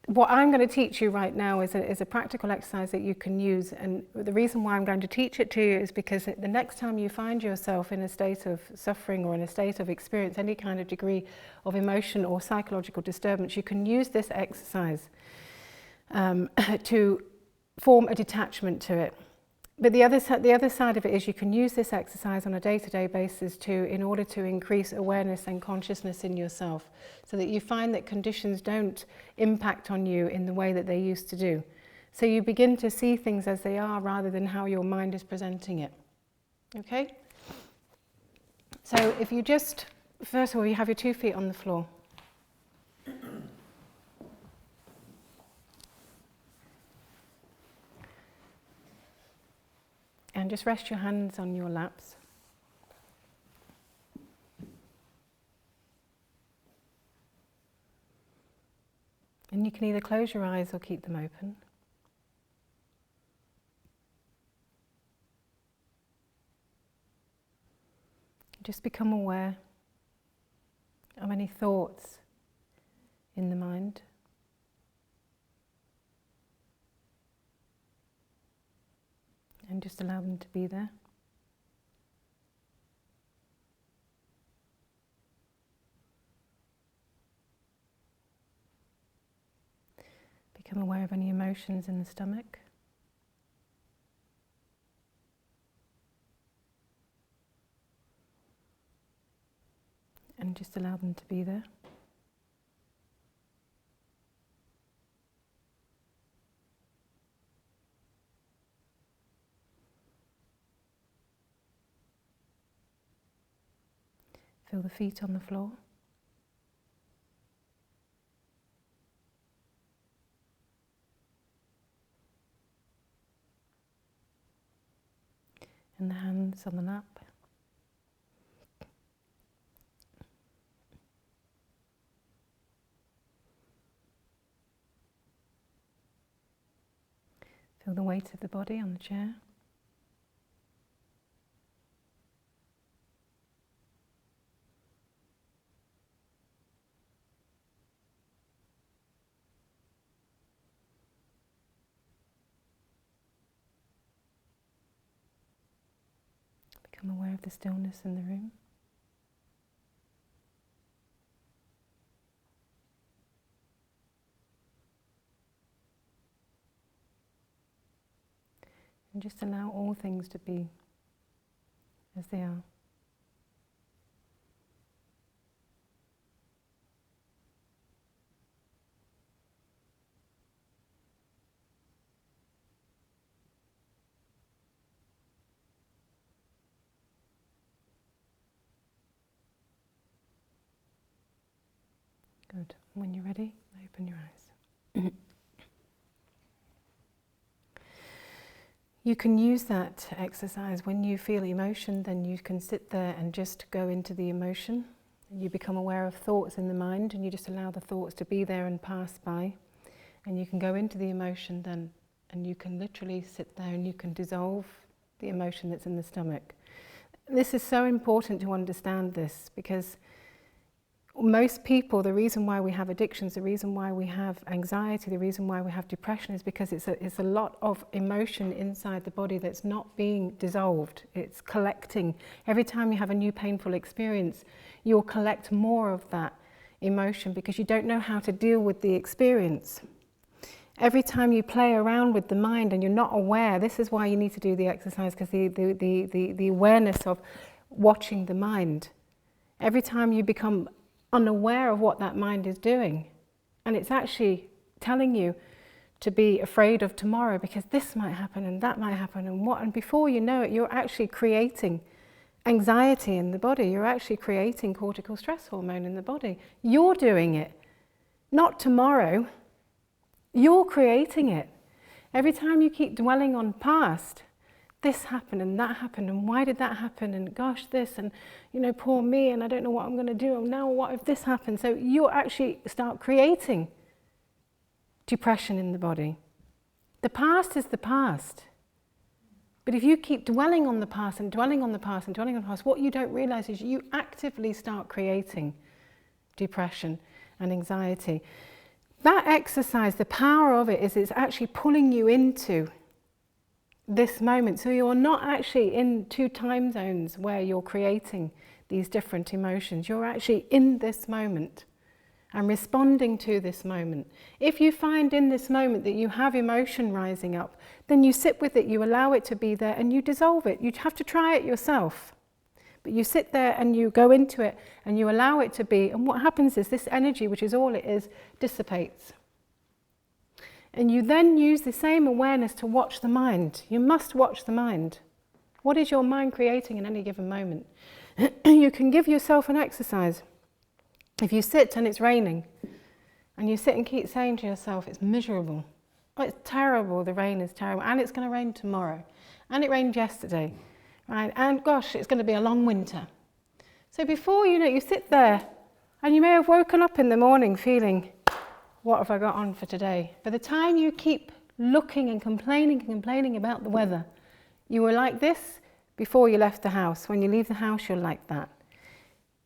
what I'm going to teach you right now is a practical exercise that you can use, and the reason why I'm going to teach it to you is because the next time you find yourself in a state of suffering or in a state of experience, any kind of degree of emotion or psychological disturbance, you can use this exercise to form a detachment to it. But the other side of it is you can use this exercise on a day-to-day basis in order to increase awareness and consciousness in yourself, so that you find that conditions don't impact on you in the way that they used to do. So you begin to see things as they are rather than how your mind is presenting it. Okay? So if you just, first of all, you have your 2 feet on the floor. And just rest your hands on your laps. And you can either close your eyes or keep them open. Just become aware of any thoughts in the mind. And just allow them to be there. Become aware of any emotions in the stomach. And just allow them to be there. Feel the feet on the floor. And the hands on the lap. Feel the weight of the body on the chair. Become aware of the stillness in the room. And just allow all things to be as they are. Good. When you're ready, open your eyes. You can use that exercise when you feel emotion, then you can sit there and just go into the emotion. You become aware of thoughts in the mind and you just allow the thoughts to be there and pass by. And you can go into the emotion then, and you can literally sit there and you can dissolve the emotion that's in the stomach. This is so important to understand this, because most people, the reason why we have addictions, the reason why we have anxiety, the reason why we have depression is because it's a lot of emotion inside the body that's not being dissolved. It's collecting. Every time you have a new painful experience, you'll collect more of that emotion because you don't know how to deal with the experience. Every time you play around with the mind and you're not aware, this is why you need to do the exercise, because the awareness of watching the mind. Every time you become unaware of what that mind is doing, and it's actually telling you to be afraid of tomorrow because this might happen and that might happen and before you know it, you're actually creating anxiety in the body. You're actually creating cortical stress hormone in the body. You're doing it, not tomorrow. You're creating it. Every time you keep dwelling on past, this happened and that happened and why did that happen and gosh this and poor me and I don't know what I'm going to do and now what if this happens. So you actually start creating depression in the body. The past is the past. But if you keep dwelling on the past and dwelling on the past and dwelling on the past, what you don't realize is you actively start creating depression and anxiety. That exercise, the power of it is it's actually pulling you into this moment. So you're not actually in two time zones where you're creating these different emotions. You're actually in this moment and responding to this moment. If you find in this moment that you have emotion rising up, then you sit with it, you allow it to be there, and you dissolve it. You have to try it yourself. But you sit there and you go into it and you allow it to be, and what happens is this energy, which is all it is, dissipates. And you then use the same awareness to watch the mind. You must watch the mind. What is your mind creating in any given moment? You can give yourself an exercise. If you sit and it's raining, and you sit and keep saying to yourself, it's miserable, oh, it's terrible, the rain is terrible, and it's going to rain tomorrow, and it rained yesterday, right? And gosh, it's going to be a long winter. So before you know, you sit there, and you may have woken up in the morning feeling, what have I got on for today? By the time you keep looking and complaining about the weather, you were like this before you left the house. When you leave the house, you're like that.